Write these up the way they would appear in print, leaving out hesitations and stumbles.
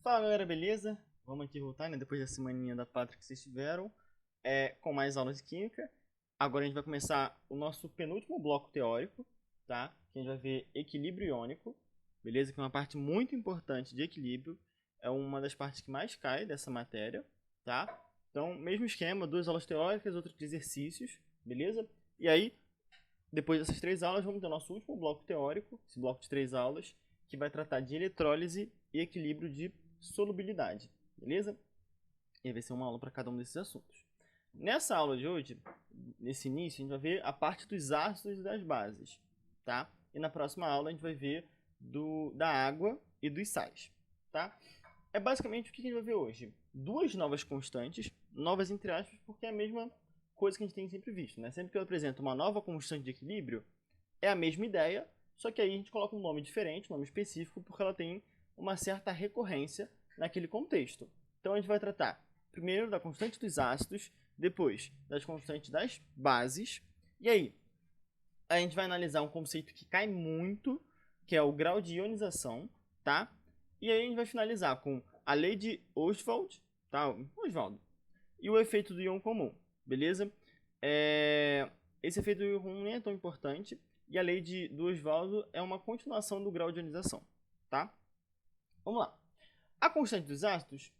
Fala galera, beleza? Vamos aqui voltar, né? Depois da semaninha da pátria que vocês tiveram, com mais aulas de química. Agora a gente vai começar o nosso penúltimo bloco teórico, tá? Que a gente vai ver equilíbrio iônico, beleza? Que é uma parte muito importante de equilíbrio, é uma das partes que mais cai dessa matéria, tá? Então, mesmo esquema, 2 aulas teóricas, outras de exercícios, beleza? E aí, depois dessas 3 aulas, vamos ter o nosso último bloco teórico, esse bloco de 3 aulas, que vai tratar de eletrólise e equilíbrio de solubilidade, beleza? E vai ser uma aula para cada um desses assuntos. Nessa aula de hoje, nesse início, a gente vai ver a parte dos ácidos e das bases, tá? E na próxima aula a gente vai ver da água e dos sais, tá? É basicamente o que a gente vai ver hoje. 2 novas constantes, novas entre aspas, porque é a mesma coisa que a gente tem sempre visto, né? Sempre que eu apresento uma nova constante de equilíbrio, é a mesma ideia, só que aí a gente coloca um nome diferente, um nome específico, porque ela tem uma certa recorrência naquele contexto. Então a gente vai tratar primeiro da constante dos ácidos, depois das constantes das bases, e aí a gente vai analisar um conceito que cai muito, que é o grau de ionização, tá? E aí a gente vai finalizar com a lei de Ostwald, tá? Oswaldo, e o efeito do íon comum, beleza? Esse efeito do íon comum nem é tão importante, e a lei do Oswaldo é uma continuação do grau de ionização, tá? Vamos lá. A constante dos ácidos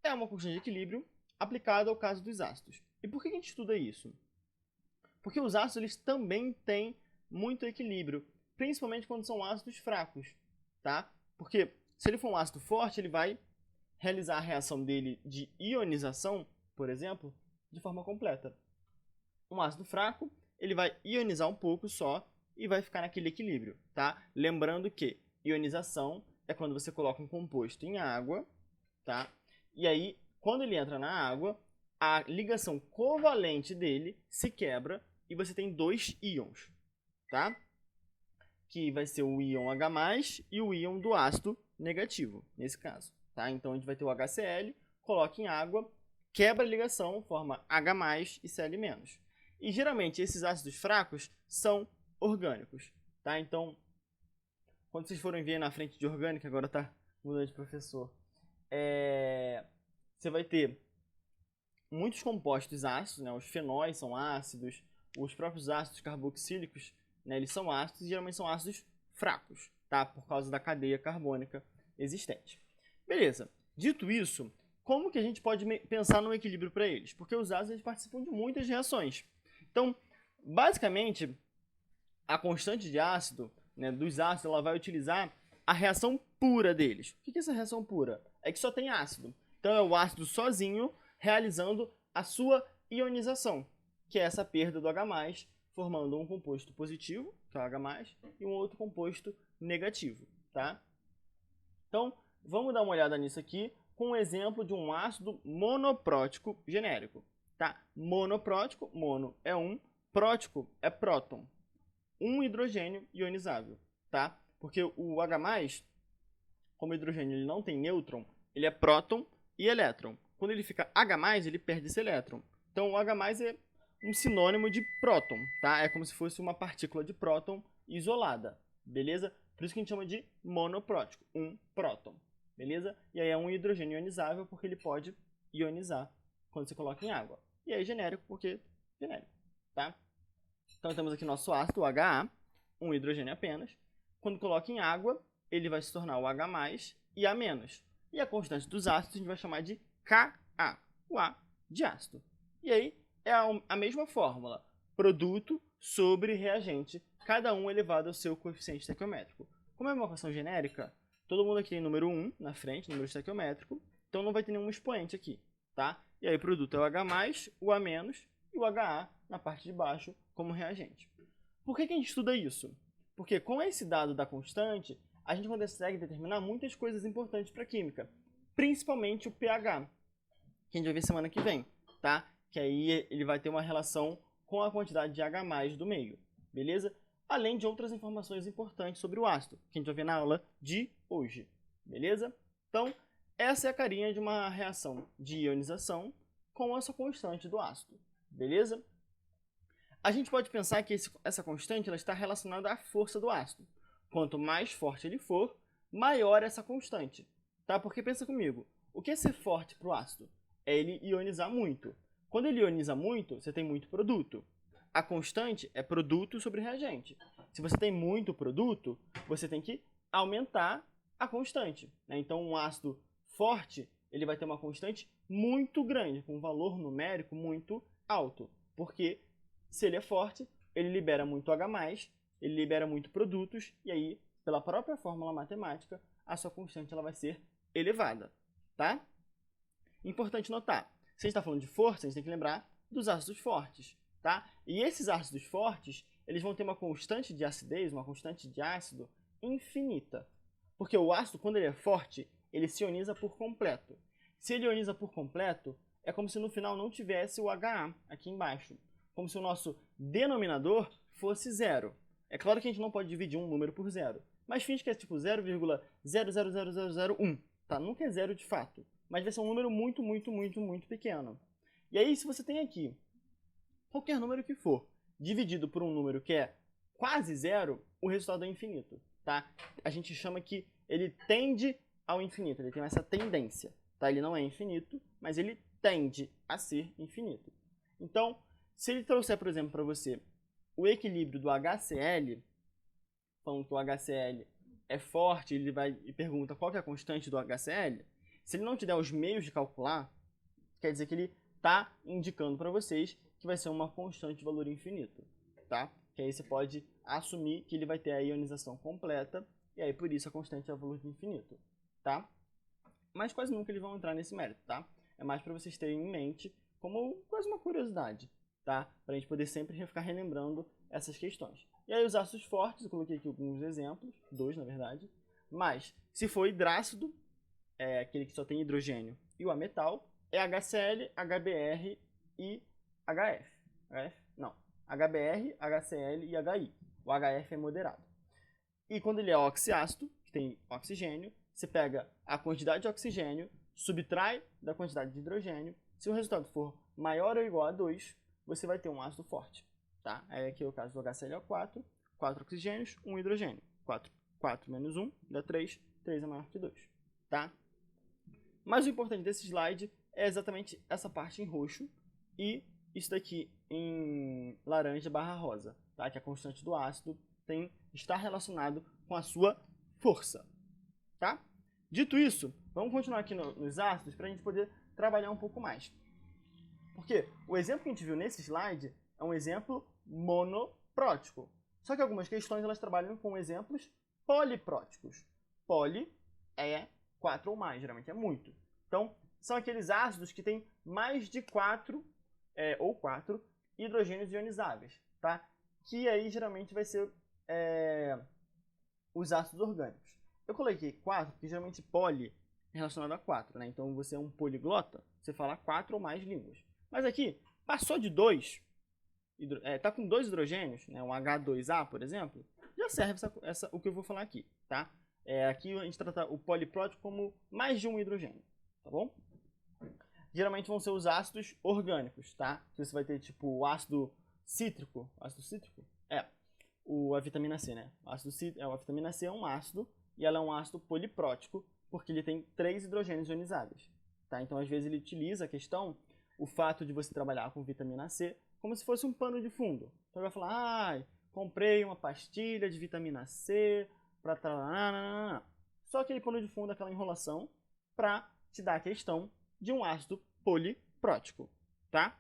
é uma constante de equilíbrio aplicada ao caso dos ácidos. E por que a gente estuda isso? Porque os ácidos eles também têm muito equilíbrio, principalmente quando são ácidos fracos, tá? Porque se ele for um ácido forte, ele vai realizar a reação dele de ionização, por exemplo, de forma completa. Um ácido fraco, ele vai ionizar um pouco só e vai ficar naquele equilíbrio, tá? Lembrando que ionização é quando você coloca um composto em água, tá? E aí, quando ele entra na água, a ligação covalente dele se quebra e você tem 2 íons, tá? Que vai ser o íon H+, e o íon do ácido negativo, nesse caso, tá? Então a gente vai ter o HCl, coloca em água, quebra a ligação, forma H+ e Cl-. E geralmente esses ácidos fracos são orgânicos, tá? Então, quando vocês forem ver na frente de orgânica, agora tá mudando de professor, você vai ter muitos compostos ácidos, né? Os fenóis são ácidos, os próprios ácidos carboxílicos, né? Eles são ácidos e geralmente são ácidos fracos, tá? Por causa da cadeia carbônica existente. Beleza. Dito isso, como que a gente pode pensar no equilíbrio para eles? Porque os ácidos eles participam de muitas reações. Então, basicamente, a constante de ácido, né, dos ácidos, ela vai utilizar a reação pura deles. O que é essa reação pura? É que só tem ácido. Então é o ácido sozinho realizando a sua ionização, que é essa perda do H+, formando um composto positivo, que é o H+, e um outro composto negativo, tá? Então, vamos dar uma olhada nisso aqui com um exemplo de um ácido monoprótico genérico, tá? Monoprótico, mono é um, prótico é próton, um hidrogênio ionizável, tá? Porque o H+, como o hidrogênio ele não tem nêutron, ele é próton e elétron. Quando ele fica H+, ele perde esse elétron. Então o H+ é um sinônimo de próton, tá? É como se fosse uma partícula de próton isolada, beleza? Por isso que a gente chama de monoprótico, um próton, beleza? E aí é um hidrogênio ionizável porque ele pode ionizar quando você coloca em água. E aí genérico porque genérico, tá? Então temos aqui nosso ácido, o HA, um hidrogênio apenas. Quando coloca em água, ele vai se tornar o H+ e A-. E a constante dos ácidos a gente vai chamar de Ka, o A de ácido. E aí é a mesma fórmula, produto sobre reagente, cada um elevado ao seu coeficiente estequiométrico. Como é uma equação genérica, todo mundo aqui tem número 1 na frente, número estequiométrico, então não vai ter nenhum expoente aqui, tá? E aí o produto é o H+, o A- e o HA na parte de baixo como reagente. Por que a gente estuda isso? Porque com esse dado da constante, a gente consegue determinar muitas coisas importantes para a química, principalmente o pH, que a gente vai ver semana que vem, tá? Que aí ele vai ter uma relação com a quantidade de H+ do meio, beleza? Além de outras informações importantes sobre o ácido, que a gente vai ver na aula de hoje, beleza? Então, essa é a carinha de uma reação de ionização com essa constante do ácido, beleza? A gente pode pensar que essa constante ela está relacionada à força do ácido. Quanto mais forte ele for, maior essa constante. tá? Porque pensa comigo, o que é ser forte para o ácido? É ele ionizar muito. Quando ele ioniza muito, você tem muito produto. A constante é produto sobre reagente. Se você tem muito produto, você tem que aumentar a constante, né? Então, um ácido forte, ele vai ter uma constante muito grande, com um valor numérico muito alto. Porque se ele é forte, ele libera muito H+, ele libera muito produtos, e aí, pela própria fórmula matemática, a sua constante ela vai ser elevada, tá? Importante notar, se a gente está falando de força, a gente tem que lembrar dos ácidos fortes, tá? E esses ácidos fortes, eles vão ter uma constante de acidez, uma constante de ácido infinita. Porque o ácido, quando ele é forte, ele se ioniza por completo. Se ele ioniza por completo, é como se no final não tivesse o HA aqui embaixo. Como se o nosso denominador fosse zero. É claro que a gente não pode dividir um número por zero, mas finge que é tipo 0,000001, tá? Nunca é zero de fato, mas vai ser um número muito, muito, muito, muito pequeno. E aí, se você tem aqui qualquer número que for dividido por um número que é quase zero, o resultado é infinito, tá? A gente chama que ele tende ao infinito, ele tem essa tendência, tá? Ele não é infinito, mas ele tende a ser infinito. Então, se ele trouxer, por exemplo, para você o equilíbrio do HCl, falando que o HCl é forte, ele vai e pergunta qual que é a constante do HCl, se ele não te der os meios de calcular, quer dizer que ele está indicando para vocês que vai ser uma constante de valor infinito, tá? Que aí você pode assumir que ele vai ter a ionização completa, e aí por isso a constante é valor infinito, tá? Mas quase nunca eles vão entrar nesse mérito, tá? É mais para vocês terem em mente como quase uma curiosidade, tá? Para a gente poder sempre ficar relembrando essas questões. E aí os ácidos fortes, eu coloquei aqui alguns exemplos, 2 na verdade, mas se for hidrácido, é aquele que só tem hidrogênio, e o ametal, é HCl, HBr e HF. HF? Não. HBr, HCl e HI. O HF é moderado. E quando ele é oxiácido, que tem oxigênio, você pega a quantidade de oxigênio, subtrai da quantidade de hidrogênio. Se o resultado for maior ou igual a 2, você vai ter um ácido forte. Tá? Aí aqui é o caso do HClO4, 4 oxigênios, 1 hidrogênio. 4 menos 1 dá 3, 3 é maior que 2. Tá? Mas o importante desse slide é exatamente essa parte em roxo e isso daqui em laranja/rosa, tá? Que a constante do ácido está relacionado com a sua força. Tá? Dito isso, vamos continuar aqui nos ácidos para a gente poder trabalhar um pouco mais. Porque o exemplo que a gente viu nesse slide é um exemplo monoprótico. Só que algumas questões elas trabalham com exemplos polipróticos. Poli é 4 ou mais, geralmente é muito. Então, são aqueles ácidos que têm mais de 4 hidrogênios ionizáveis, tá? Que aí geralmente vai ser os ácidos orgânicos. Eu coloquei 4 porque geralmente poli é relacionado a 4, né? Então você é um poliglota, você fala 4 ou mais línguas. Mas aqui, passou de 2, tá com 2 hidrogênios, né? Um H2A, por exemplo, já serve o que eu vou falar aqui, tá? Aqui a gente trata o poliprótico como mais de um hidrogênio, tá bom? Geralmente vão ser os ácidos orgânicos, tá? Que você vai ter tipo o ácido cítrico. Ácido cítrico? A vitamina C, né? A vitamina C é um ácido e ela é um ácido poliprótico porque ele tem 3 hidrogênios ionizáveis, tá? Então às vezes ele utiliza a questão, o fato de você trabalhar com vitamina C como se fosse um pano de fundo. Então ele vai falar, comprei uma pastilha de vitamina C para só aquele pano de fundo, aquela enrolação para te dar a questão de um ácido poliprótico, tá?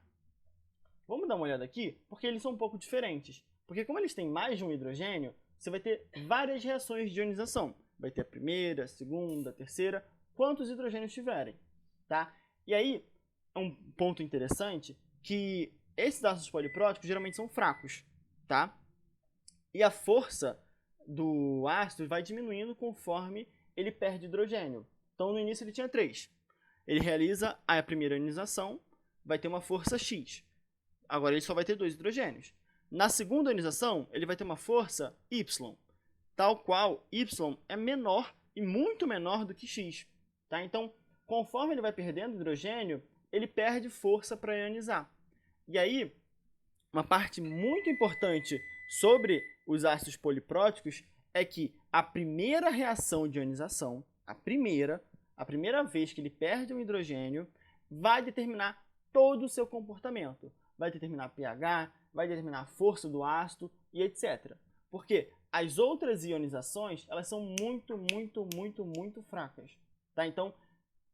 Vamos dar uma olhada aqui, porque eles são um pouco diferentes. Porque como eles têm mais de um hidrogênio, você vai ter várias reações de ionização. Vai ter a primeira, a segunda, a terceira, quantos hidrogênios tiverem, tá? E aí, é um ponto interessante que esses ácidos polipróticos geralmente são fracos, tá? E a força do ácido vai diminuindo conforme ele perde hidrogênio. Então, no início ele tinha 3. Ele realiza a primeira ionização, vai ter uma força X. Agora ele só vai ter 2 hidrogênios. Na segunda ionização, ele vai ter uma força Y, tal qual Y é menor e muito menor do que X. Tá? Então, conforme ele vai perdendo hidrogênio, ele perde força para ionizar. E aí, uma parte muito importante sobre os ácidos polipróticos é que a primeira reação de ionização, a primeira, a primeira vez que ele perde um hidrogênio, vai determinar todo o seu comportamento. Vai determinar pH, vai determinar a força do ácido e etc. Porque as outras ionizações, elas são muito fracas. Tá? Então,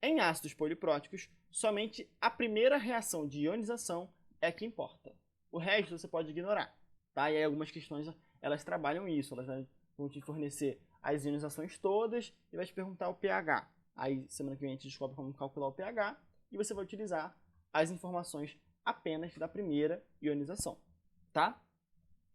em ácidos polipróticos, somente a primeira reação de ionização é que importa. O resto você pode ignorar. Tá? E aí algumas questões, elas trabalham isso. Elas vão te fornecer as ionizações todas e vai te perguntar o pH. Aí, semana que vem, a gente descobre como calcular o pH e você vai utilizar as informações apenas da primeira ionização. Tá?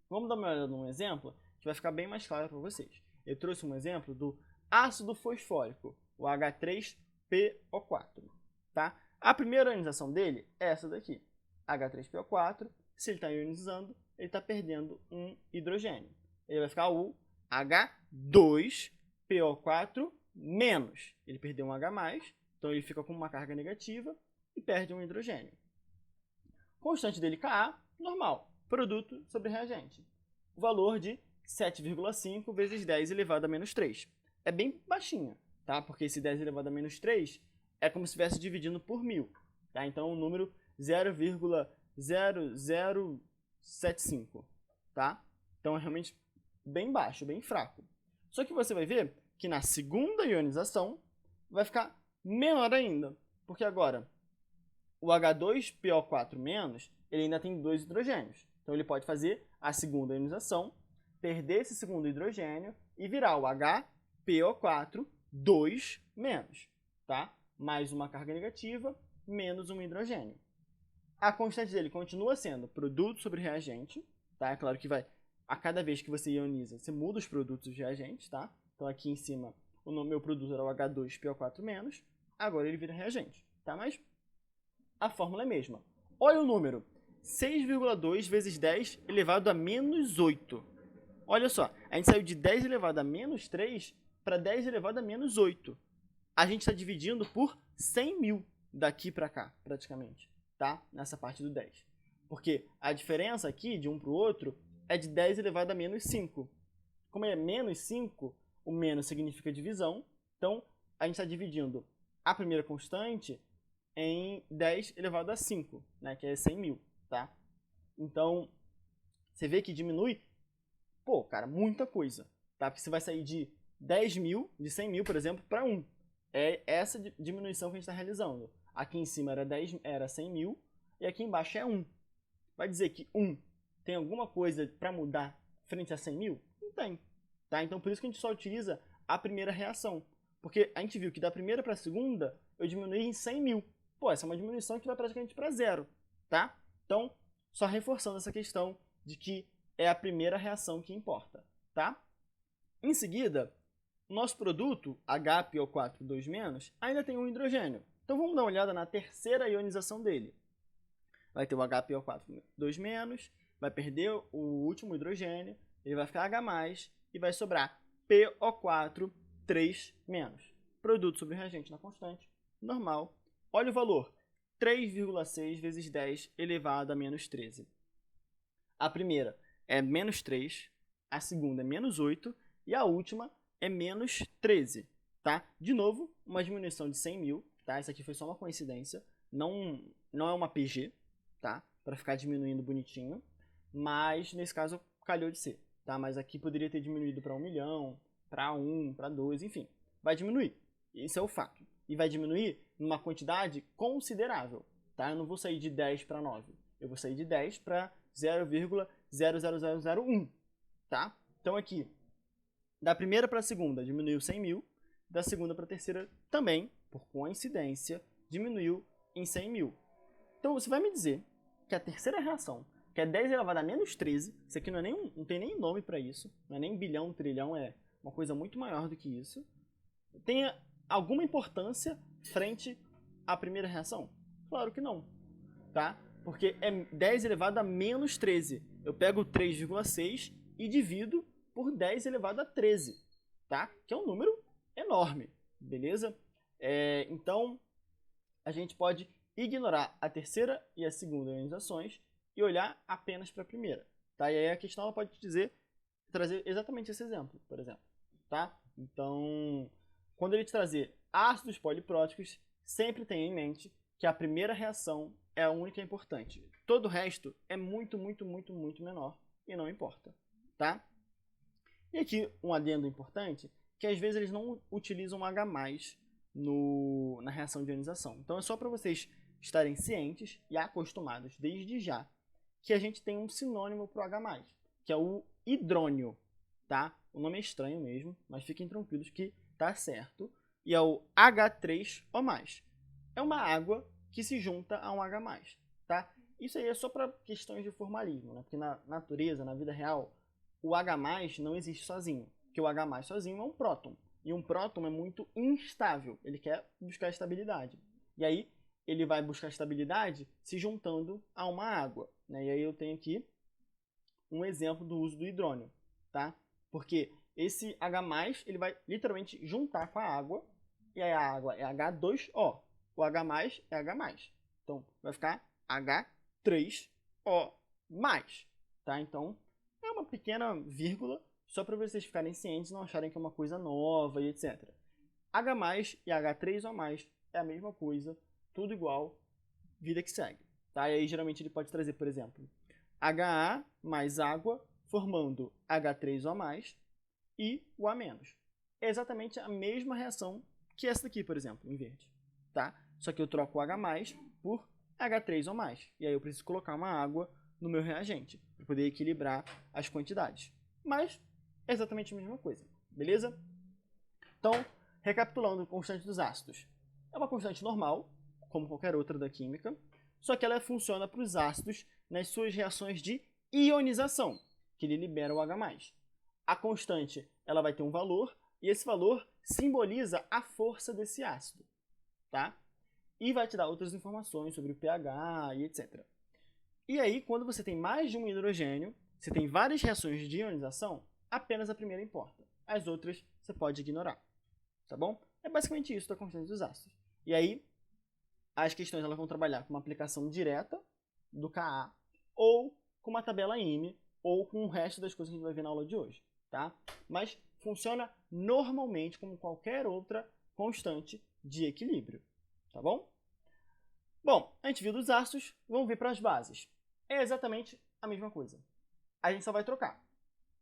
Vamos dar uma olhada num exemplo que vai ficar bem mais claro para vocês. Eu trouxe um exemplo do ácido fosfórico, o H3PO4. Tá? A primeira ionização dele é essa daqui, H3PO4. Se ele está ionizando, ele está perdendo um hidrogênio. Ele vai ficar o H2PO4-. Ele perdeu um H+, então ele fica com uma carga negativa e perde um hidrogênio. Constante dele Ka, normal, produto sobre reagente. O valor de 7,5 vezes 10 elevado a menos 3. É bem baixinha, tá? Porque esse 10 elevado a menos 3 é como se estivesse dividindo por 1000. Tá? Então, o número 0,0075. Tá? Então, é realmente bem baixo, bem fraco. Só que você vai ver que na segunda ionização vai ficar menor ainda. Porque agora, o H2PO4-, ele ainda tem 2 hidrogênios. Então, ele pode fazer a segunda ionização, perder esse segundo hidrogênio e virar o HPO4-. Tá? Mais uma carga negativa, menos um hidrogênio. A constante dele continua sendo produto sobre reagente. Tá? É claro que vai, a cada vez que você ioniza, você muda os produtos dos reagentes. Tá? Então, aqui em cima, o meu produto era o H2PO4-, agora ele vira reagente. Tá? Mas a fórmula é a mesma. Olha o número, 6,2 vezes 10 elevado a menos 8. Olha só, a gente saiu de 10 elevado a menos 3 para 10 elevado a menos 8. A gente está dividindo por 100.000 daqui para cá, praticamente, tá? Nessa parte do 10. Porque a diferença aqui, de um para o outro, é de 10 elevado a menos 5. Como é menos 5, o menos significa divisão, então a gente está dividindo a primeira constante em 10 elevado a 5, né, que é 100.000, tá? Então, você vê que diminui, pô, cara, muita coisa, tá? Porque você vai sair de 10.000, de 100.000, por exemplo, para 1. É essa diminuição que a gente está realizando. Aqui em cima era 100.000 e aqui embaixo é 1. Vai dizer que 1 tem alguma coisa para mudar frente a 100.000? Não tem, tá? Então, por isso que a gente só utiliza a primeira reação. Porque a gente viu que da primeira para a segunda, eu diminui em 100.000. Pô, essa é uma diminuição que vai praticamente para zero, tá? Então, só reforçando essa questão de que é a primeira reação que importa, tá? Em seguida, nosso produto, HPO4-, ainda tem um hidrogênio. Então, vamos dar uma olhada na terceira ionização dele. Vai ter o HPO4-, vai perder o último hidrogênio, ele vai ficar H+, e vai sobrar PO4-. Produto sobre reagente na constante, normal. Olha o valor, 3,6 vezes 10 elevado a menos 13. A primeira é menos 3, a segunda é menos 8 e a última é menos 13. Tá? De novo, uma diminuição de 100.000. Tá? Isso aqui foi só uma coincidência, não é uma PG, tá? Para ficar diminuindo bonitinho, mas nesse caso calhou de ser. Tá? Mas aqui poderia ter diminuído para 1 milhão, para 1, para 2, enfim. Vai diminuir, isso é o fato. E vai diminuir numa quantidade considerável. Tá? Eu não vou sair de 10 para 9. Eu vou sair de 10 para 0,00001. Tá? Então aqui, da primeira para a segunda diminuiu 100.000. Da segunda para a terceira também, por coincidência, diminuiu em 100.000. Então você vai me dizer que a terceira reação, que é 10 elevado a menos 13, isso aqui não tem nem nome para isso, não é nem bilhão, trilhão, é uma coisa muito maior do que isso, tem alguma importância frente à primeira reação? Claro que não, tá? Porque é 10 elevado a menos 13. Eu pego 3,6 e divido por 10 elevado a 13, tá? Que é um número enorme, beleza? Então, a gente pode ignorar a terceira e a segunda ionizações e olhar apenas para a primeira, tá? E aí a questão ela pode trazer exatamente esse exemplo, por exemplo, tá? Então, quando ele te trazer ácidos polipróticos, sempre tenha em mente que a primeira reação é a única importante. Todo o resto é muito menor e não importa, tá? E aqui um adendo importante, que às vezes eles não utilizam H+, na reação de ionização. Então é só para vocês estarem cientes e acostumados desde já que a gente tem um sinônimo para o H+, que é o hidrônio, tá? O nome é estranho mesmo, mas fiquem tranquilos que tá certo. E é o H3O+. É uma água que se junta a um H+, tá? Isso aí é só para questões de formalismo, né? Porque na natureza, na vida real, o H+ não existe sozinho, porque o H+ sozinho é um próton, e um próton é muito instável, ele quer buscar estabilidade. E aí ele vai buscar estabilidade se juntando a uma água, né? E aí eu tenho aqui um exemplo do uso do hidrônio, tá? Porque esse H+, ele vai literalmente juntar com a água, e aí a água é H2O, o H+ é H+. Então vai ficar H3O+, tá? Então é uma pequena vírgula, só para vocês ficarem cientes e não acharem que é uma coisa nova e etc. H+ e H3O+ é a mesma coisa, tudo igual, vida que segue. Tá? E aí geralmente ele pode trazer, por exemplo, HA mais água, formando H3O+, e o A-. É exatamente a mesma reação que essa daqui, por exemplo, em verde. Tá? Só que eu troco o H+ por H3O+. E aí eu preciso colocar uma água no meu reagente, para poder equilibrar as quantidades. Mas é exatamente a mesma coisa, beleza? Então, recapitulando, constante dos ácidos. É uma constante normal, como qualquer outra da química, só que ela funciona para os ácidos nas suas reações de ionização, que ele libera o H+. A constante ela vai ter um valor, e esse valor simboliza a força desse ácido, tá? E vai te dar outras informações sobre o pH e etc. E aí, quando você tem mais de um hidrogênio, você tem várias reações de ionização, apenas a primeira importa. As outras você pode ignorar, tá bom? É basicamente isso da constante dos ácidos. E aí, as questões elas vão trabalhar com uma aplicação direta do Ka ou com uma tabela IME ou com o resto das coisas que a gente vai ver na aula de hoje, tá? Mas funciona normalmente como qualquer outra constante de equilíbrio, tá bom? Bom, a gente viu dos ácidos, vamos ver para as bases. É exatamente a mesma coisa. A gente só vai trocar.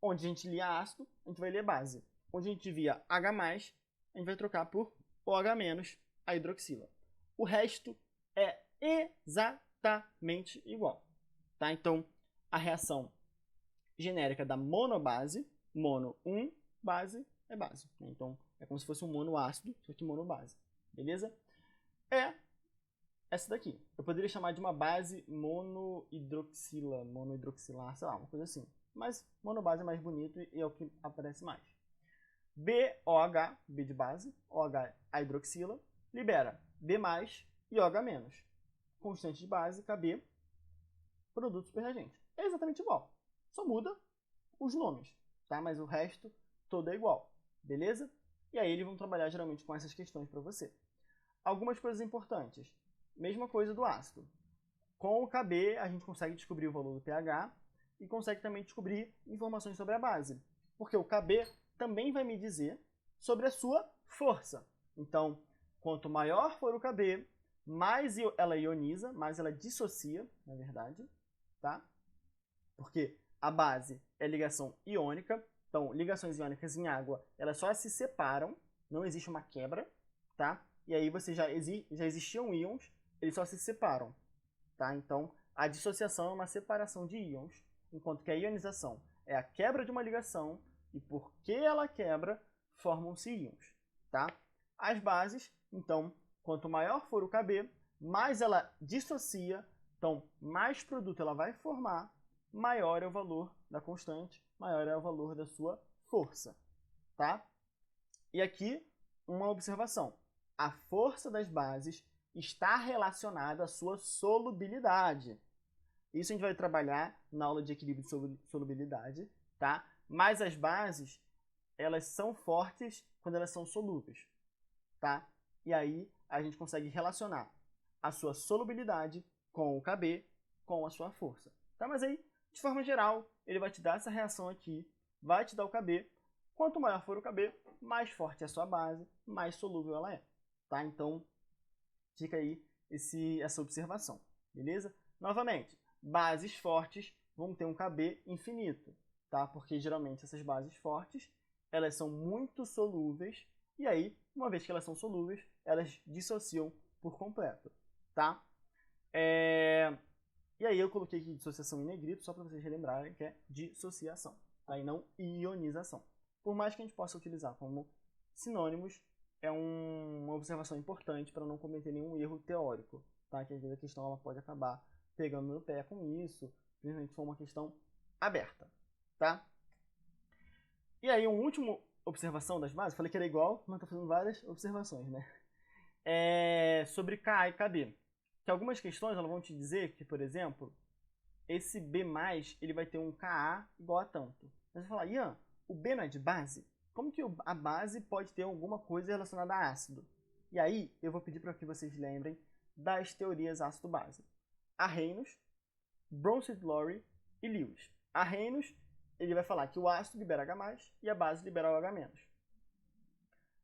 Onde a gente lia ácido, a gente vai ler base. Onde a gente via H+, a gente vai trocar por OH-, a hidroxila. O resto é exatamente igual. Tá? Então, a reação genérica da monobase, mono 1, base é base. Então, é como se fosse um monoácido, só que monobase. Beleza? É essa daqui. Eu poderia chamar de uma base monohidroxilar, sei lá, uma coisa assim. Mas monobase é mais bonito e é o que aparece mais. BOH, B de base, OH, a hidroxila, libera B+, e OH-. Constante de base, KB, produto superreagente. É exatamente igual. Só muda os nomes, tá? Mas o resto todo é igual. Beleza? E aí eles vão trabalhar geralmente com essas questões para você. Algumas coisas importantes. Mesma coisa do ácido. Com o KB, a gente consegue descobrir o valor do pH e consegue também descobrir informações sobre a base. Porque o KB também vai me dizer sobre a sua força. Então, quanto maior for o KB, mais ela ioniza, mais ela dissocia, na verdade, tá? Porque a base é ligação iônica, então ligações iônicas em água, elas só se separam, não existe uma quebra, tá? E aí você já existiam íons, eles só se separam, tá? Então, a dissociação é uma separação de íons, enquanto que a ionização é a quebra de uma ligação, e porque ela quebra, formam-se íons, tá? As bases, então, quanto maior for o KB, mais ela dissocia, então mais produto ela vai formar, maior é o valor da constante, maior é o valor da sua força, tá? E aqui, uma observação. A força das bases está relacionada à sua solubilidade. Isso a gente vai trabalhar na aula de equilíbrio de solubilidade, tá? Mas as bases, elas são fortes quando elas são solúveis, tá? E aí a gente consegue relacionar a sua solubilidade com o KB, com a sua força, tá? Mas aí, de forma geral, ele vai te dar essa reação aqui, vai te dar o KB. Quanto maior for o KB, mais forte é a sua base, mais solúvel ela é. tá? Então, fica aí essa observação, beleza? Novamente, bases fortes vão ter um KB infinito, tá? Porque geralmente essas bases fortes, elas são muito solúveis, e aí, uma vez que elas são solúveis, elas dissociam por completo, tá? E aí eu coloquei aqui dissociação em negrito, só para vocês relembrarem que é dissociação, tá? E não ionização. Por mais que a gente possa utilizar como sinônimos, é uma observação importante para não cometer nenhum erro teórico, tá? Que às vezes a questão ela pode acabar pegando no pé com isso, principalmente se for uma questão aberta, tá? E aí, uma última observação das bases, falei que era igual, mas estou fazendo várias observações, né? Sobre Ka e Kb. Que algumas questões elas vão te dizer que, por exemplo, esse B+, ele vai ter um Ka igual a tanto. Mas você vai falar, Ian, o B não é de base? Como que a base pode ter alguma coisa relacionada a ácido? E aí, eu vou pedir para que vocês lembrem das teorias ácido-base. Arrhenius, Bronsted-Lowry e Lewis. Arrhenius, ele vai falar que o ácido libera H+, e a base libera o H-.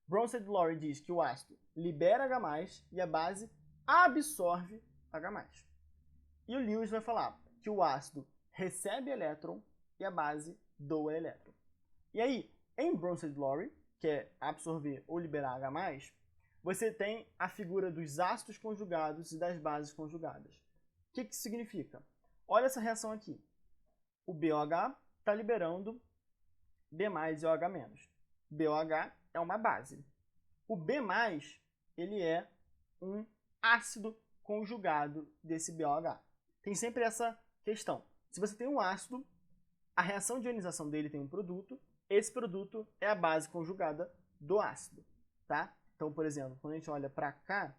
Bronsted-Lowry diz que o ácido libera H+, e a base absorve H+. E o Lewis vai falar que o ácido recebe elétron e a base doa elétron. E aí, em Bronsted-Lowry, que é absorver ou liberar H+, você tem a figura dos ácidos conjugados e das bases conjugadas. O que isso significa? Olha essa reação aqui. O BOH está liberando B+, e OH-. BOH é uma base. O B+, ele é um ácido conjugado desse BOH. Tem sempre essa questão. Se você tem um ácido, a reação de ionização dele tem um produto, esse produto é a base conjugada do ácido, tá? Então, por exemplo, quando a gente olha para cá,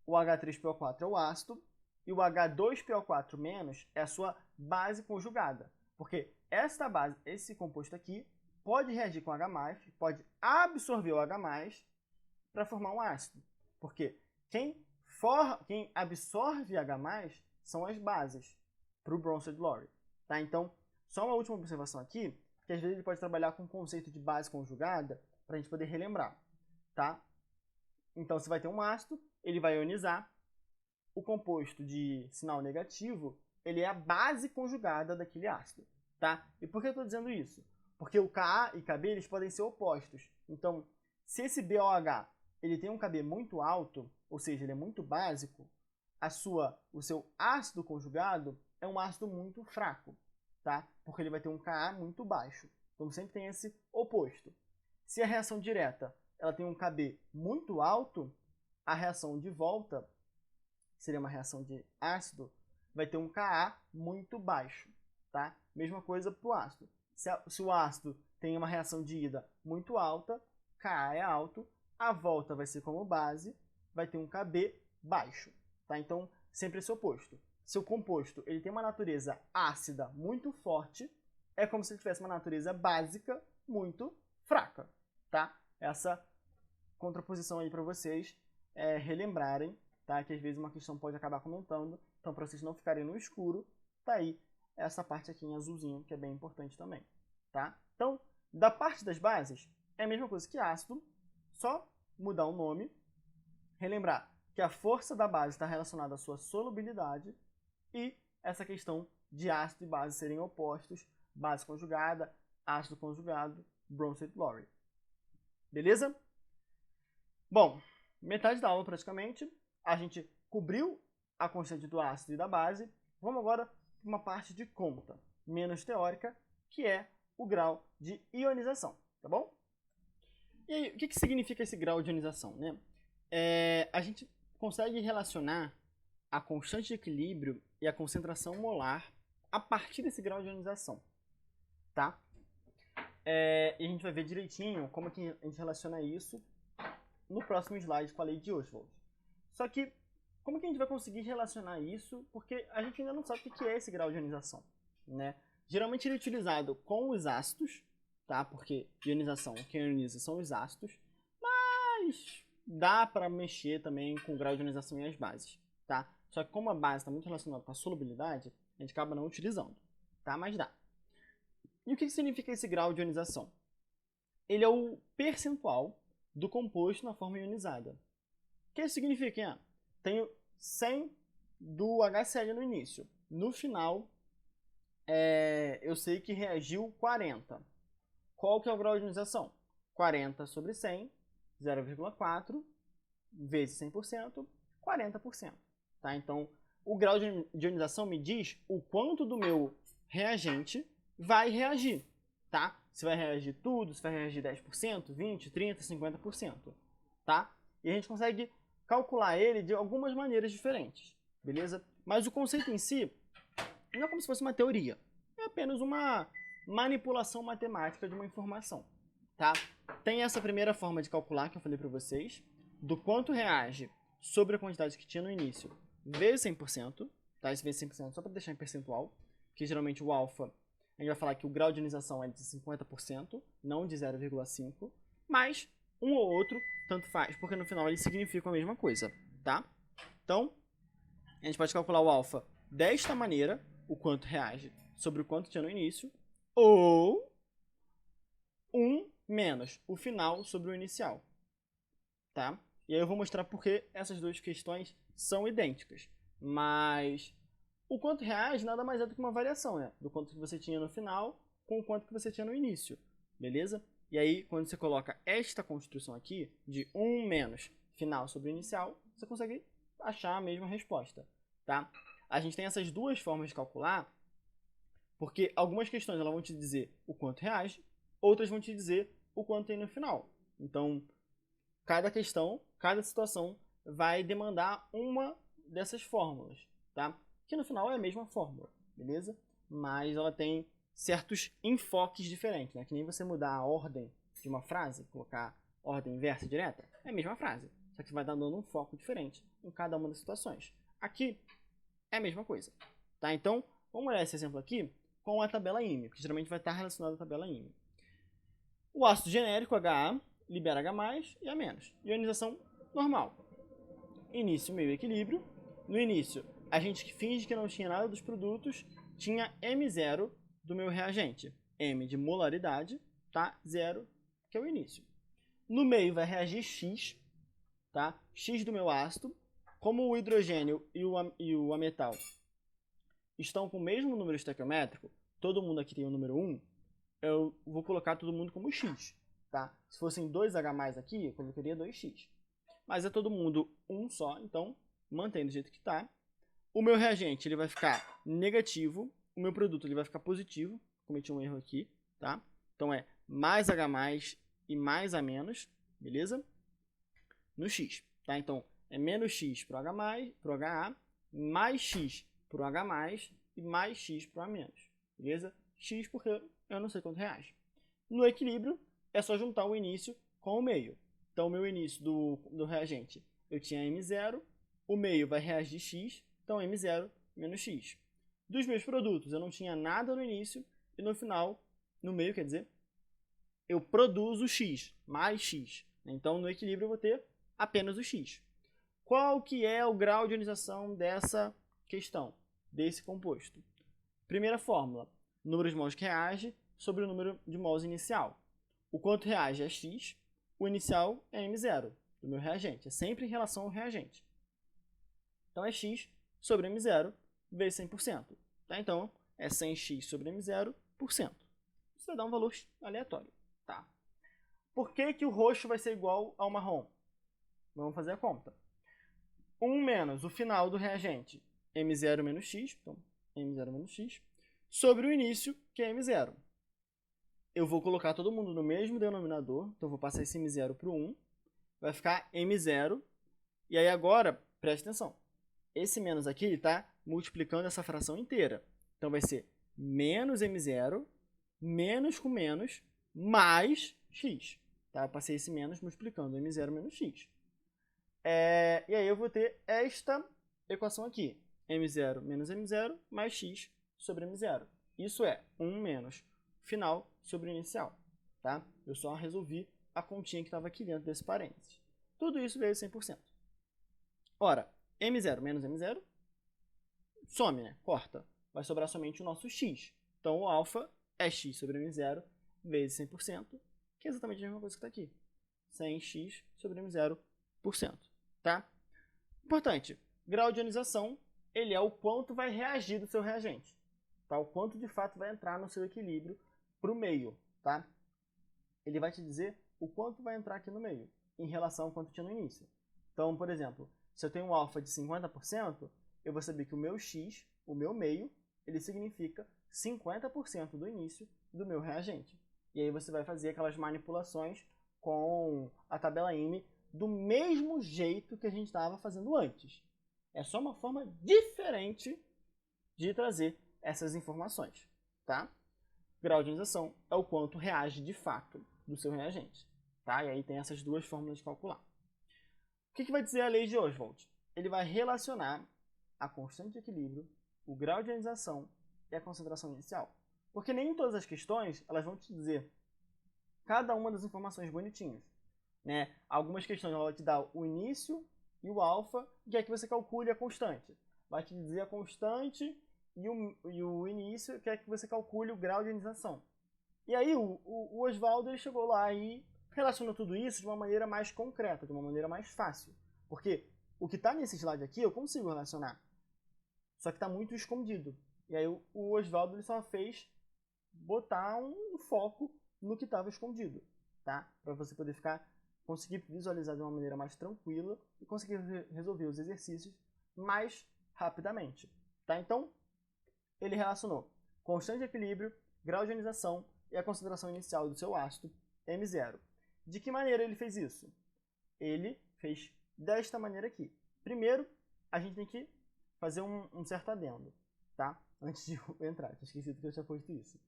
o H3PO4 é o ácido e o H2PO4- é a sua base conjugada. Porque esta base, esse composto aqui, pode reagir com H+, pode absorver o H+, para formar um ácido. Porque quem absorve H+, são as bases para o Bronsted-Lowry. Tá? Então, só uma última observação aqui, que às vezes ele pode trabalhar com o conceito de base conjugada, para a gente poder relembrar. Tá? Então, você vai ter um ácido, ele vai ionizar. O composto de sinal negativo, ele é a base conjugada daquele ácido. Tá? E por que eu estou dizendo isso? Porque o Ka e Kb eles podem ser opostos. Então, se esse BOH ele tem um Kb muito alto, ou seja, ele é muito básico, o seu ácido conjugado é um ácido muito fraco, tá? Porque ele vai ter um Ka muito baixo. Então sempre tem esse oposto. Se a reação direta ela tem um Kb muito alto, a reação de volta, que seria uma reação de ácido, vai ter um Ka muito baixo, tá? Mesma coisa para o ácido. Se o ácido tem uma reação de ida muito alta, Ka é alto, a volta vai ser como base, vai ter um Kb baixo, tá? Então, sempre esse oposto. Se o composto ele tem uma natureza ácida muito forte, é como se ele tivesse uma natureza básica muito fraca, tá? Essa contraposição aí para vocês relembrarem, tá? Que às vezes uma questão pode acabar comentando, então para vocês não ficarem no escuro, tá aí essa parte aqui em azulzinho, que é bem importante também, tá? Então, da parte das bases, é a mesma coisa que ácido, só mudar o nome, relembrar que a força da base está relacionada à sua solubilidade e essa questão de ácido e base serem opostos, base conjugada, ácido conjugado, Bronsted-Lowry. Beleza? Bom, metade da aula praticamente, a gente cobriu a constante do ácido e da base. Vamos agora para uma parte de conta, menos teórica, que é o grau de ionização, tá bom? E aí, o que significa esse grau de ionização, né? A gente consegue relacionar a constante de equilíbrio e a concentração molar a partir desse grau de ionização, tá? E a gente vai ver direitinho como que a gente relaciona isso no próximo slide com a lei de Ostwald. Só que, como que a gente vai conseguir relacionar isso? Porque a gente ainda não sabe o que é esse grau de ionização, né? Geralmente ele é utilizado com os ácidos, tá? Porque ionização, quem ioniza são os ácidos, mas dá para mexer também com o grau de ionização e as bases, tá? Só que como a base está muito relacionada com a solubilidade, a gente acaba não utilizando, tá? Mas dá. E o que significa esse grau de ionização? Ele é o percentual do composto na forma ionizada. O que isso significa, hein? Tenho 100 do HCl no início. No final, eu sei que reagiu 40. Qual que é o grau de ionização? 40 sobre 100, 0,4, vezes 100%, 40%. Tá? Então, o grau de ionização me diz o quanto do meu reagente vai reagir. Tá? Se vai reagir tudo, se vai reagir 10%, 20%, 30%, 50%. Tá? E a gente consegue calcular ele de algumas maneiras diferentes. Beleza? Mas o conceito em si não é como se fosse uma teoria. É apenas uma manipulação matemática de uma informação. Tá? Tem essa primeira forma de calcular que eu falei para vocês, do quanto reage sobre a quantidade que tinha no início, vezes 100%, tá? Esse vezes 100% só para deixar em percentual, que geralmente o alfa, a gente vai falar que o grau de ionização é de 50%, não de 0,5%, mas um ou outro, tanto faz, porque no final eles significam a mesma coisa, tá? Então, a gente pode calcular o alfa desta maneira, o quanto reage sobre o quanto tinha no início, ou 1 menos o final sobre o inicial, tá? E aí eu vou mostrar porque essas duas questões são idênticas, mas o quanto reage nada mais é do que uma variação, né? Do quanto que você tinha no final com o quanto que você tinha no início, beleza? E aí, quando você coloca esta construção aqui, de 1 menos final sobre o inicial, você consegue achar a mesma resposta, tá? A gente tem essas duas formas de calcular, porque algumas questões elas vão te dizer o quanto reage, outras vão te dizer o quanto tem no final. Então, cada questão, cada situação vai demandar uma dessas fórmulas, tá? Que no final é a mesma fórmula, beleza? Mas ela tem certos enfoques diferentes, né? Que nem você mudar a ordem de uma frase, colocar ordem inversa direta, é a mesma frase, só que você vai dando um foco diferente em cada uma das situações. Aqui é a mesma coisa, tá? Então, vamos olhar esse exemplo aqui com a tabela IME, que geralmente vai estar relacionado à tabela IME. O ácido genérico, HA, libera H+, e A-. Ionização normal. Início, meio, equilíbrio. No início, a gente finge que não tinha nada dos produtos, tinha M0 do meu reagente. M de molaridade, tá? 0, que é o início. No meio vai reagir X, tá? X do meu ácido. Como o hidrogênio e o ametal estão com o mesmo número estequiométrico, todo mundo aqui tem o número 1, eu vou colocar todo mundo como X, tá? Se fossem 2H+ aqui, eu colocaria 2X. Mas é todo mundo 1 só, então mantém do jeito que está. O meu reagente ele vai ficar negativo, o meu produto ele vai ficar positivo, cometi um erro aqui, tá? Então é mais H+ e mais A-, beleza? No X, tá? Então é menos X para o H+, para o HA, mais X para o H+, e mais X para o A-, beleza? X porque eu não sei quanto reage. No equilíbrio, é só juntar o início com o meio. Então, o meu início do reagente, eu tinha M0, o meio vai reagir X, então M0 menos X. Dos meus produtos, eu não tinha nada no início, e no final, no meio, quer dizer, eu produzo X, mais X. Então, no equilíbrio, eu vou ter apenas o X. Qual que é o grau de ionização dessa questão, desse composto? Primeira fórmula, número de mols que reage sobre o número de mols inicial. O quanto reage é X, o inicial é M0 do meu reagente. É sempre em relação ao reagente. Então é X sobre M0 vezes 100%. Tá? Então é 100x sobre M0 por cento. Isso vai dar um valor aleatório. Tá? Por que que o roxo vai ser igual ao marrom? Vamos fazer a conta. 1 menos o final do reagente, M0 menos X, então M0 menos X, sobre o início, que é M0. Eu vou colocar todo mundo no mesmo denominador, então eu vou passar esse M0 para o 1, vai ficar M0, e aí agora, preste atenção, esse menos aqui está multiplicando essa fração inteira, então vai ser menos M0, menos com menos, mais X. Tá? Eu passei esse menos multiplicando M0 menos X. E aí eu vou ter esta equação aqui, M0 menos M0 mais X sobre M0. Isso é 1 menos final sobre o inicial. Tá? Eu só resolvi a continha que estava aqui dentro desse parênteses. Tudo isso veio 100%. Ora, M0 menos M0, some, né? Corta. Vai sobrar somente o nosso X. Então o alfa é X sobre M0 vezes 100%, que é exatamente a mesma coisa que está aqui. 100x sobre m0%, tá? Importante, grau de ionização, ele é o quanto vai reagir do seu reagente, tá? O quanto de fato vai entrar no seu equilíbrio para o meio, tá? Ele vai te dizer o quanto vai entrar aqui no meio, em relação ao quanto tinha no início. Então, por exemplo, se eu tenho um alfa de 50%, eu vou saber que o meu x, o meu meio, ele significa 50% do início do meu reagente. E aí você vai fazer aquelas manipulações com a tabela IME do mesmo jeito que a gente estava fazendo antes. É só uma forma diferente de trazer essas informações, tá? Grau de ionização é o quanto reage de fato do seu reagente, tá? E aí tem essas duas fórmulas de calcular. O que vai dizer a lei de Oswald? Ele vai relacionar a constante de equilíbrio, o grau de ionização e a concentração inicial. Porque nem em todas as questões elas vão te dizer cada uma das informações bonitinhas, né? Algumas questões vão te dar o início e o alfa, e quer que você calcule a constante. Vai te dizer a constante e o início, quer que você calcule o grau de ionização. E aí o Oswald ele chegou lá e relacionou tudo isso de uma maneira mais concreta, de uma maneira mais fácil. Porque o que está nesse slide aqui eu consigo relacionar, só que está muito escondido. E aí o Oswald ele só fez botar um foco no que estava escondido, tá? Para você poder conseguir visualizar de uma maneira mais tranquila e conseguir resolver os exercícios mais rapidamente, tá? Então, ele relacionou constante de equilíbrio, grau de ionização e a concentração inicial do seu ácido, M0. De que maneira ele fez isso? Ele fez desta maneira aqui. Primeiro, a gente tem que fazer um certo adendo, tá? Antes de eu entrar, tinha esquecido que eu tinha posto isso.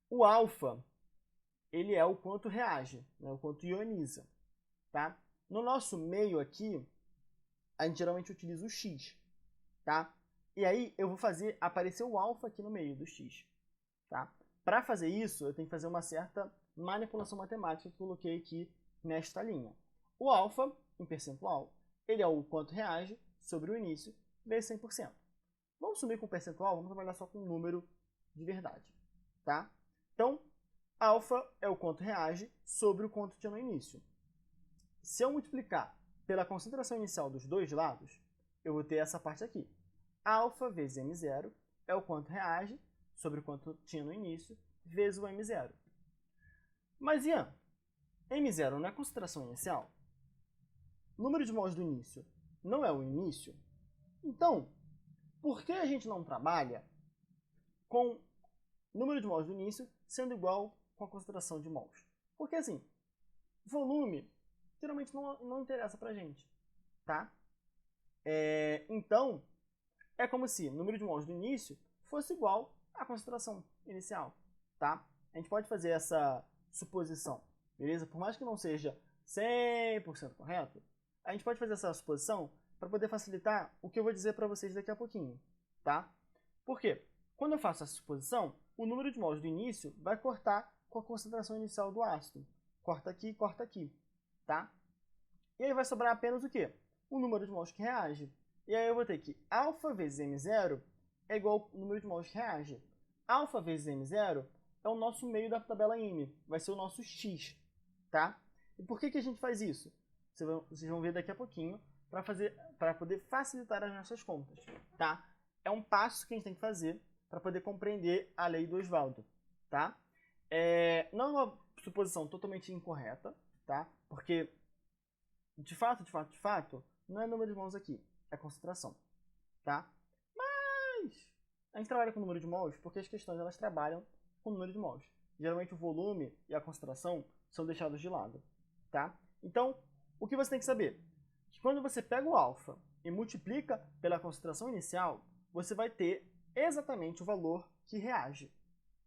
O alfa, ele é o quanto reage, né? O quanto ioniza, tá? No nosso meio aqui, a gente geralmente utiliza o x, tá? E aí eu vou fazer aparecer o alfa aqui no meio do x, tá? Para fazer isso, eu tenho que fazer uma certa manipulação matemática que eu coloquei aqui nesta linha. O alfa, em percentual, ele é o quanto reage sobre o início vezes 100%. Vamos sumir com percentual, vamos trabalhar só com um número de verdade, tá? Então, alfa é o quanto reage sobre o quanto tinha no início. Se eu multiplicar pela concentração inicial dos dois lados, eu vou ter essa parte aqui. Alfa vezes M0 é o quanto reage sobre o quanto tinha no início, vezes o M0. Mas, Ian, M0 não é concentração inicial? O número de mols do início não é o início? Então, por que a gente não trabalha com o número de mols do início sendo igual com a concentração de mols? Porque, assim, volume geralmente não interessa pra gente, tá? Então, é como se o número de mols do início fosse igual à concentração inicial, tá? A gente pode fazer essa suposição, beleza? Por mais que não seja 100% correto, a gente pode fazer essa suposição para poder facilitar o que eu vou dizer para vocês daqui a pouquinho, tá? Por quê? Quando eu faço essa suposição, o número de mols do início vai cortar com a concentração inicial do ácido. Corta aqui, tá? E aí vai sobrar apenas o quê? O número de mols que reage. E aí eu vou ter que alfa vezes M0 é igual ao número de mols que reage. Alfa vezes M0 é o nosso meio da tabela IME, vai ser o nosso x, tá? E por que a gente faz isso? Vocês vão ver daqui a pouquinho para poder facilitar as nossas contas, tá? É um passo que a gente tem que fazer para poder compreender a lei do Oswald, tá? Não é uma suposição totalmente incorreta, tá? Porque, de fato, não é número de mols aqui, é concentração, tá? Mas a gente trabalha com número de mols porque as questões elas trabalham com número de mols. Geralmente o volume e a concentração são deixados de lado, tá? Então, o que você tem que saber? Que quando você pega o alfa e multiplica pela concentração inicial, você vai ter exatamente o valor que reage,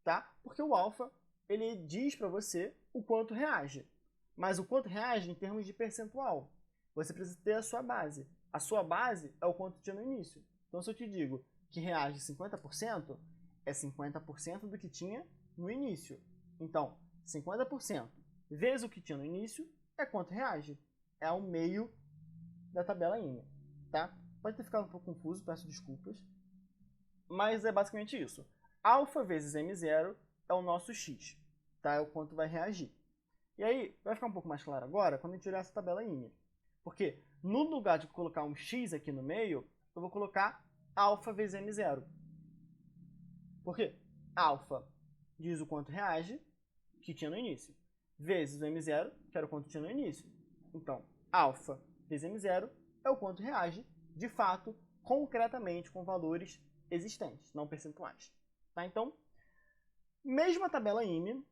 tá? Porque o alfa, ele diz para você o quanto reage. Mas o quanto reage em termos de percentual. Você precisa ter a sua base. A sua base é o quanto tinha no início. Então, se eu te digo que reage 50%, é 50% do que tinha no início. Então, 50% vezes o que tinha no início é quanto reage. É o meio da tabela IME, tá? Pode ter ficado um pouco confuso, peço desculpas. Mas é basicamente isso. Alfa vezes M0 é o nosso x, tá? É o quanto vai reagir. E aí, vai ficar um pouco mais claro agora quando a gente olhar essa tabela IME. Porque no lugar de colocar um x aqui no meio, eu vou colocar alfa vezes m0. Por quê? Alfa diz o quanto reage, que tinha no início, vezes o m0, que era o quanto tinha no início. Então, alfa vezes m0 é o quanto reage, de fato, concretamente com valores existentes, não percentuais. Tá? Então, mesma tabela IME,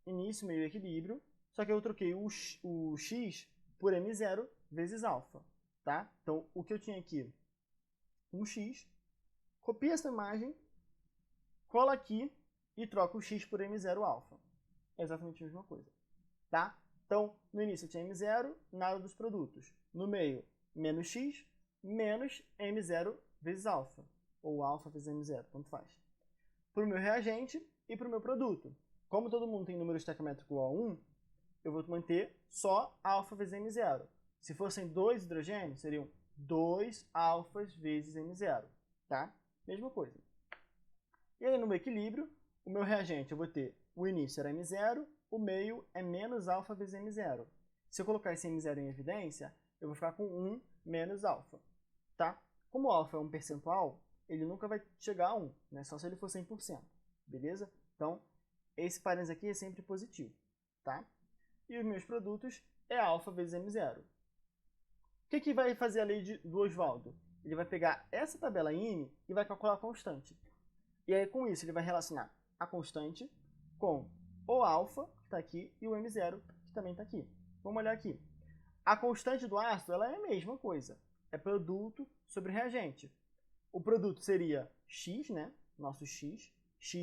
início, meio e equilíbrio, só que eu troquei o x por m0 vezes alfa. Tá? Então, o que eu tinha aqui, um x, copia essa imagem, cola aqui e troca o x por m0 alfa. É exatamente a mesma coisa. Tá? Então, no início eu tinha m0, nada dos produtos. No meio, menos x, menos m0 vezes alfa. Ou alfa vezes m0, tanto faz. Para o meu reagente e para o meu produto. Como todo mundo tem número estequiométrico igual a 1, eu vou manter só alfa vezes m0. Se fossem 2 hidrogênios, seriam 2 alfas vezes m0. Tá? Mesma coisa. E aí, no meu equilíbrio, o meu reagente, eu vou ter o início era m0, o meio é menos alfa vezes m0. Se eu colocar esse m0 em evidência, eu vou ficar com 1 menos alfa. Tá? Como alfa é um percentual, ele nunca vai chegar a 1, né? Só se ele for 100%. Beleza? Então, esse parênteses aqui é sempre positivo. Tá? E os meus produtos é alfa vezes m0. O que vai fazer a lei do Oswaldo? Ele vai pegar essa tabela IME e vai calcular a constante. E aí, com isso, ele vai relacionar a constante com o alfa, que está aqui, e o m0, que também está aqui. Vamos olhar aqui. A constante do ácido ela é a mesma coisa. É produto sobre reagente. O produto seria x, né? Nosso x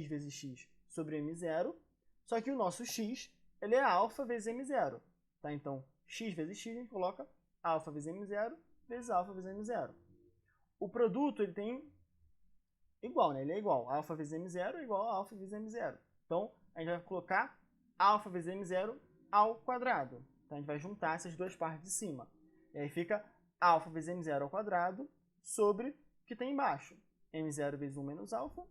vezes x sobre m0. Só que o nosso x ele é alfa vezes m0. Tá? Então, x vezes x, a gente coloca alfa vezes m0 vezes alfa vezes m0. O produto ele tem igual, né? Ele é igual. Alfa vezes m0 é igual a alfa vezes m0. Então, a gente vai colocar alfa vezes m0 ao quadrado. Então, a gente vai juntar essas duas partes de cima. E aí fica alfa vezes m0 ao quadrado sobre o que tem embaixo. m0 vezes 1 menos alfa.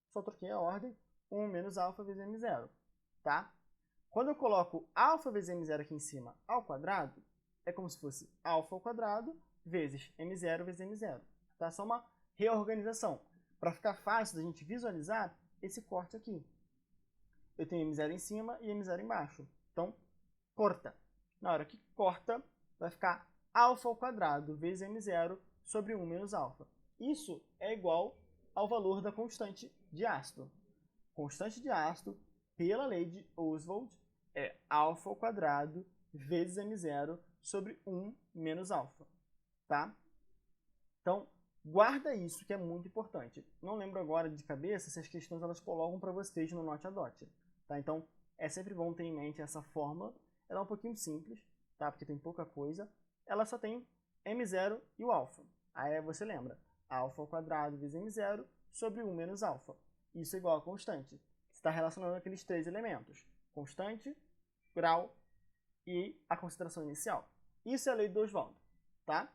Só troquei a ordem. 1 menos alfa vezes m0. Tá? Quando eu coloco alfa vezes m0 aqui em cima ao quadrado, é como se fosse alfa ao quadrado vezes m0 vezes m0. Tá? Só uma reorganização. Para ficar fácil da gente visualizar esse corte aqui. Eu tenho m0 em cima e m0 embaixo. Então, corta. Na hora que corta, vai ficar alfa ao quadrado vezes m0 sobre 1 menos alfa. Isso é igual ao valor da constante de ácido. Constante de ácido, pela lei de Oswald, é alfa ao quadrado vezes m0 sobre 1 menos alfa. Tá? Então, guarda isso, que é muito importante. Não lembro agora de cabeça se as questões elas colocam para vocês no Note a Dot. Tá? Então, é sempre bom ter em mente essa fórmula. Ela é um pouquinho simples, tá? Porque tem pouca coisa. Ela só tem m0 e o alfa. Aí você lembra, alfa ao quadrado vezes m0 sobre 1 menos alfa. Isso é igual a constante. Você está relacionando aqueles três elementos. Constante, grau e a concentração inicial. Isso é a lei do Oswaldo. Tá?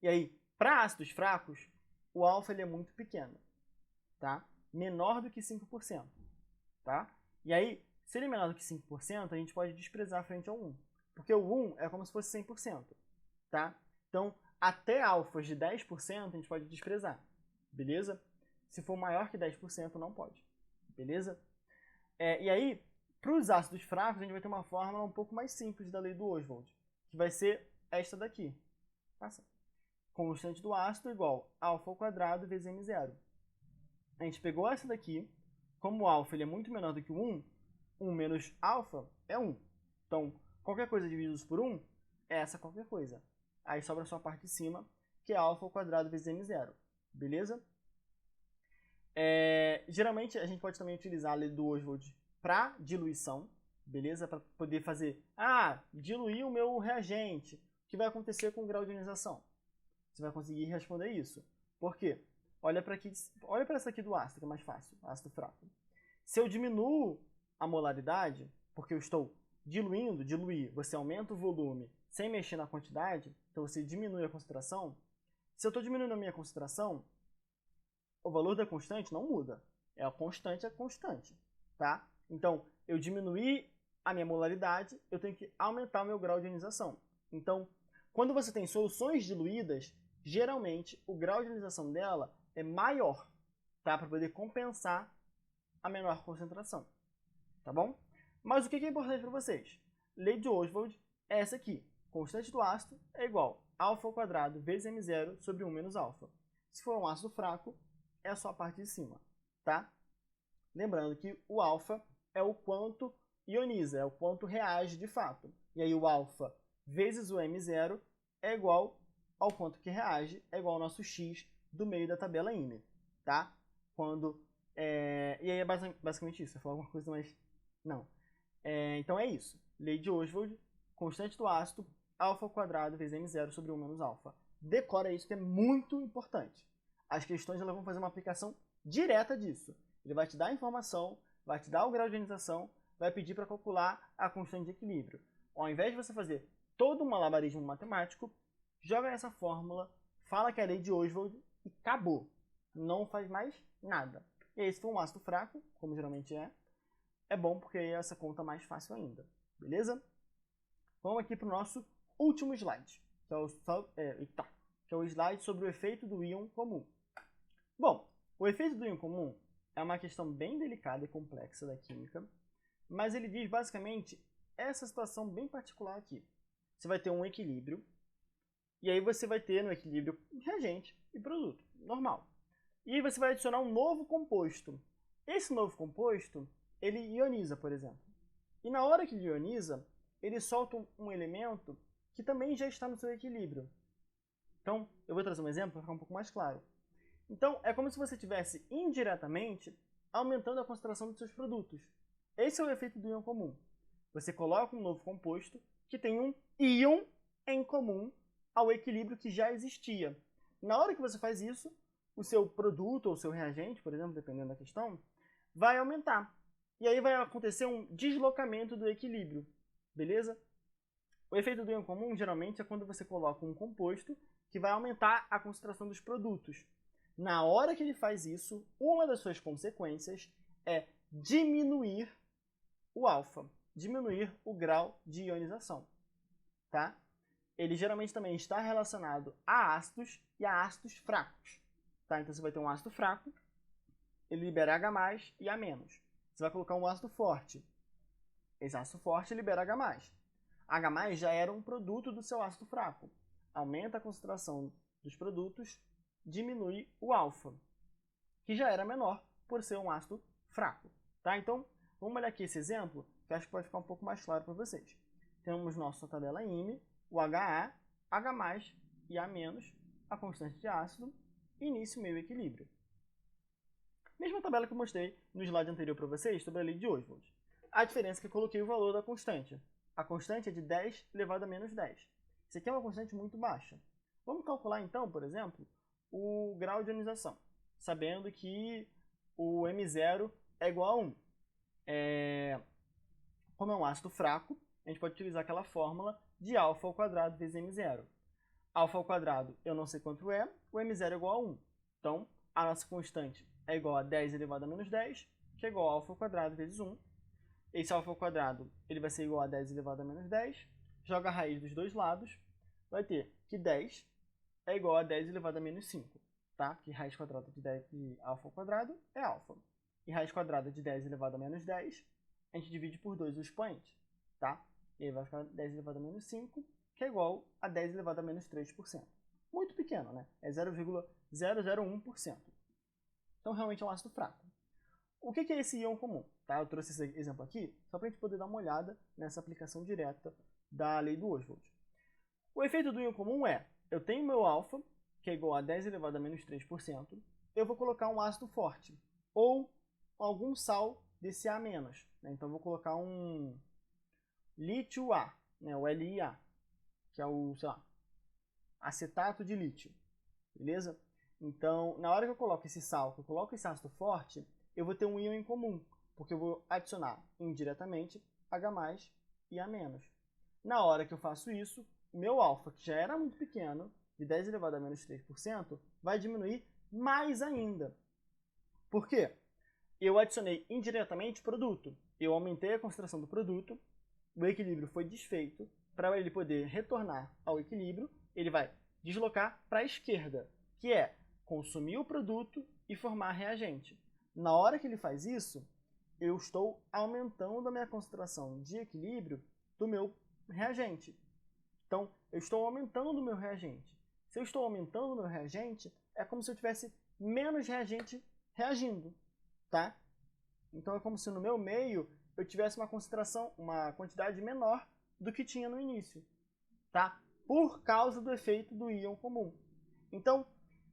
E aí, para ácidos fracos, o alfa ele é muito pequeno. Tá? Menor do que 5%. Tá? E aí, se ele é menor do que 5%, a gente pode desprezar frente ao 1. Porque o 1 é como se fosse 100%. Tá? Então, até alfas de 10% a gente pode desprezar. Beleza? Se for maior que 10%, não pode. Beleza? E aí, para os ácidos fracos, a gente vai ter uma fórmula um pouco mais simples da lei do Oswald, que vai ser esta daqui. Passa. Constante do ácido igual alfa ao quadrado vezes m0. A gente pegou essa daqui, como o alfa ele é muito menor do que o 1, 1 menos alfa é 1. Então, qualquer coisa dividido por 1 é essa qualquer coisa. Aí sobra só a parte de cima, que é alfa ao quadrado vezes m0. Beleza? Geralmente, a gente pode também utilizar a lei do Oswald para diluição. Beleza? Para poder fazer, diluir o meu reagente. O que vai acontecer com o grau de ionização? Você vai conseguir responder isso. Por quê? Olha para essa aqui do ácido, que é mais fácil, ácido fraco. Se eu diminuo a molaridade, porque eu estou diluir, você aumenta o volume sem mexer na quantidade, então você diminui a concentração. Se eu estou diminuindo a minha concentração, o valor da constante não muda. A constante, tá? Então, eu diminuí a minha molaridade, eu tenho que aumentar o meu grau de ionização. Então, quando você tem soluções diluídas, geralmente o grau de ionização dela é maior, tá? Para poder compensar a menor concentração, tá bom? Mas o que é importante para vocês? Lei de Oswald é essa aqui. Constante do ácido é igual a alfa ao quadrado vezes m0 sobre 1 menos alfa. Se for um ácido fraco, é só a parte de cima, tá? Lembrando que o alfa é o quanto ioniza, é o quanto reage de fato. E aí o alfa vezes o m0 é igual ao quanto que reage, é igual ao nosso x do meio da tabela IME, tá? E aí é basicamente isso. Eu falar alguma coisa, mas não. Então é isso. Lei de Oswald, constante do ácido, alfa ao quadrado vezes m0 sobre 1 menos alfa. Decora isso, que é muito importante. As questões elas vão fazer uma aplicação direta disso. Ele vai te dar a informação, vai te dar o grau de ionização, vai pedir para calcular a constante de equilíbrio. Ao invés de você fazer todo um malabarismo matemático, joga essa fórmula, fala que é a lei de Oswald e acabou. Não faz mais nada. E aí, se for um ácido fraco, como geralmente é bom porque aí essa conta é mais fácil ainda. Beleza? Vamos aqui para o nosso último slide, que é o slide sobre o efeito do íon comum. Bom, o efeito do íon comum é uma questão bem delicada e complexa da química, mas ele diz basicamente essa situação bem particular aqui. Você vai ter um equilíbrio, e aí você vai ter no equilíbrio reagente e produto, normal. E aí você vai adicionar um novo composto. Esse novo composto, ele ioniza, por exemplo. E na hora que ele ioniza, ele solta um elemento que também já está no seu equilíbrio. Então, eu vou trazer um exemplo para ficar um pouco mais claro. Então, é como se você estivesse indiretamente aumentando a concentração dos seus produtos. Esse é o efeito do íon comum. Você coloca um novo composto que tem um íon em comum ao equilíbrio que já existia. Na hora que você faz isso, o seu produto ou o seu reagente, por exemplo, dependendo da questão, vai aumentar. E aí vai acontecer um deslocamento do equilíbrio. Beleza? O efeito do íon comum geralmente é quando você coloca um composto que vai aumentar a concentração dos produtos. Na hora que ele faz isso, uma das suas consequências é diminuir o alfa, diminuir o grau de ionização, tá? Ele geralmente também está relacionado a ácidos e a ácidos fracos, tá? Então você vai ter um ácido fraco, ele libera H+, e A-. Você vai colocar um ácido forte. Esse ácido forte libera H+. H+ já era um produto do seu ácido fraco. Aumenta a concentração dos produtos, diminui o alfa, que já era menor por ser um ácido fraco, tá? Então, vamos olhar aqui esse exemplo, que acho que pode ficar um pouco mais claro para vocês. Temos nossa tabela IME, o HA, H+ e A-, a constante de ácido, início, meio e equilíbrio. Mesma tabela que eu mostrei no slide anterior para vocês sobre a lei de Oswald. A diferença é que eu coloquei o valor da constante. A constante é de 10 elevado a menos 10. Isso aqui é uma constante muito baixa. Vamos calcular então, por exemplo, o grau de ionização, sabendo que o M0 é igual a 1. Como é um ácido fraco, a gente pode utilizar aquela fórmula de alfa ao quadrado vezes M0. Alfa ao quadrado eu não sei quanto é, o M0 é igual a 1. Então, a nossa constante é igual a 10 elevado a menos 10, que é igual a alfa ao quadrado vezes 1. Esse alfa ao quadrado ele vai ser igual a 10 elevado a menos 10. Joga a raiz dos dois lados, vai ter que 10 é igual a 10 elevado a menos 5. Tá? Que raiz quadrada de alfa ao quadrado é alfa. E raiz quadrada de 10 elevado a menos 10, a gente divide por 2 o expoente. Tá? E aí vai ficar 10 elevado a menos 5, que é igual a 10 elevado a menos 3%. Muito pequeno, né? É 0,001%. Então, realmente é um ácido fraco. O que é esse íon comum? Tá? Eu trouxe esse exemplo aqui só para a gente poder dar uma olhada nessa aplicação direta da lei do Oswald. O efeito do íon comum é, eu tenho meu alfa, que é igual a 10 elevado a menos 3%, eu vou colocar um ácido forte, ou algum sal desse A-. Né? Então, eu vou colocar um lítio-A, né? O LiA, que é o, sei lá, acetato de lítio. Beleza? Então, na hora que eu coloco esse sal, que eu coloco esse ácido forte, eu vou ter um íon em comum, porque eu vou adicionar indiretamente H+ e A-. Na hora que eu faço isso, o meu alfa, que já era muito pequeno, de 10 elevado a menos 3%, vai diminuir mais ainda. Por quê? Eu adicionei indiretamente produto. Eu aumentei a concentração do produto o equilíbrio foi desfeito, para ele poder retornar ao equilíbrio, ele vai deslocar para a esquerda, que é consumir o produto e formar reagente. Na hora que ele faz isso, eu estou aumentando a minha concentração de equilíbrio do meu reagente. Então, eu estou aumentando o meu reagente. Se eu estou aumentando o meu reagente, é como se eu tivesse menos reagente reagindo, tá? Então, é como se no meu meio eu tivesse uma concentração, uma quantidade menor do que tinha no início, tá? Por causa do efeito do íon comum. Então,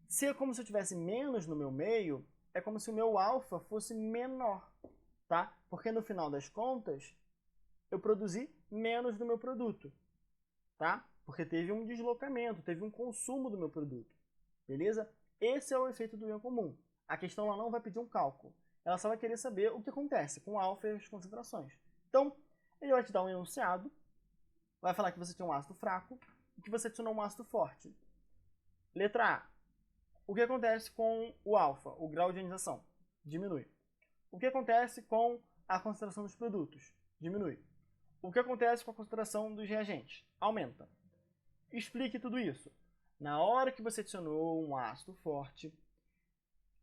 se é como se eu tivesse menos no meu meio, é como se o meu alfa fosse menor, tá? Porque no final das contas, eu produzi menos do meu produto, tá? Porque teve um deslocamento, teve um consumo do meu produto, beleza? Esse é o efeito do íon comum. A questão ela não vai pedir um cálculo, ela só vai querer saber o que acontece com o alfa e as concentrações. Então, ele vai te dar um enunciado, vai falar que você tem um ácido fraco e que você adicionou um ácido forte. Letra A. O que acontece com o alfa, o grau de ionização? Diminui. O que acontece com a concentração dos produtos? Diminui. O que acontece com a concentração dos reagentes? Aumenta. Explique tudo isso. Na hora que você adicionou um ácido forte,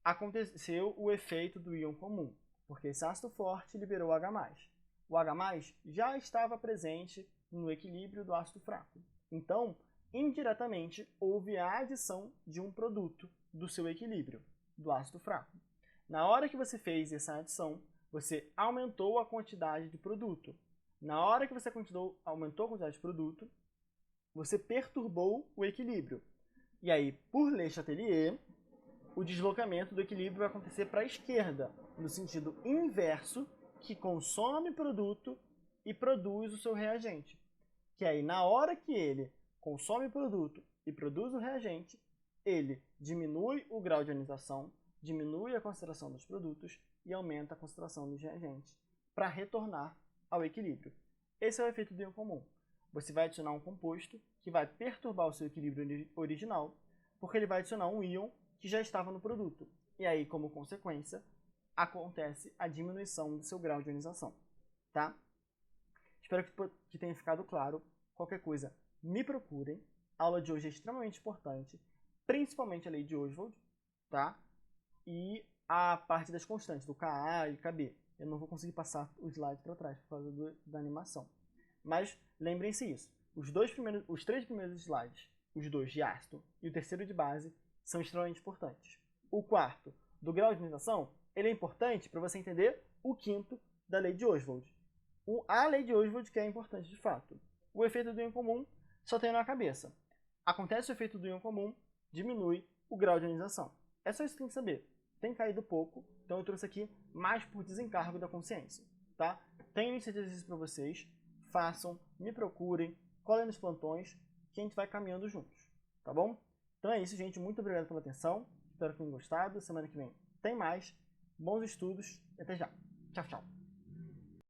aconteceu o efeito do íon comum, porque esse ácido forte liberou H+. O H+ já estava presente no equilíbrio do ácido fraco. Então, indiretamente, houve a adição de um produto do seu equilíbrio, do ácido fraco. Na hora que você fez essa adição, você aumentou a quantidade de produto. Na hora que você aumentou a quantidade de produto, você perturbou o equilíbrio. E aí, por Le Chatelier, o deslocamento do equilíbrio vai acontecer para a esquerda, no sentido inverso, que consome produto e produz o seu reagente. Que aí, na hora que ele consome produto e produz o reagente, ele diminui o grau de ionização, diminui a concentração dos produtos e aumenta a concentração dos reagentes, para retornar ao equilíbrio. Esse é o efeito do íon comum. Você vai adicionar um composto que vai perturbar o seu equilíbrio original, porque ele vai adicionar um íon que já estava no produto. E aí, como consequência, acontece a diminuição do seu grau de ionização. Tá? Espero que tenha ficado claro. Qualquer coisa, me procurem. A aula de hoje é extremamente importante, principalmente a lei de Oswald, tá? E a parte das constantes, do Ka e Kb. Eu não vou conseguir passar o slide para trás por causa da animação. Mas lembrem-se isso. Os três primeiros slides, os dois de ácido e o terceiro de base, são extremamente importantes. O quarto, do grau de ionização, ele é importante para você entender o quinto da lei de Oswald. A lei de Oswald que é importante de fato. O efeito do íon comum só tem na cabeça. Acontece o efeito do íon comum, diminui o grau de ionização. É só isso que tem que saber. Tem caído pouco, então eu trouxe aqui mais por desencargo da consciência. Tá? Tenho lista de exercícios para vocês. Façam, me procurem, colhem nos plantões, que a gente vai caminhando juntos. Tá bom? Então é isso, gente. Muito obrigado pela atenção. Espero que tenham gostado. Semana que vem tem mais. Bons estudos e até já. Tchau, tchau.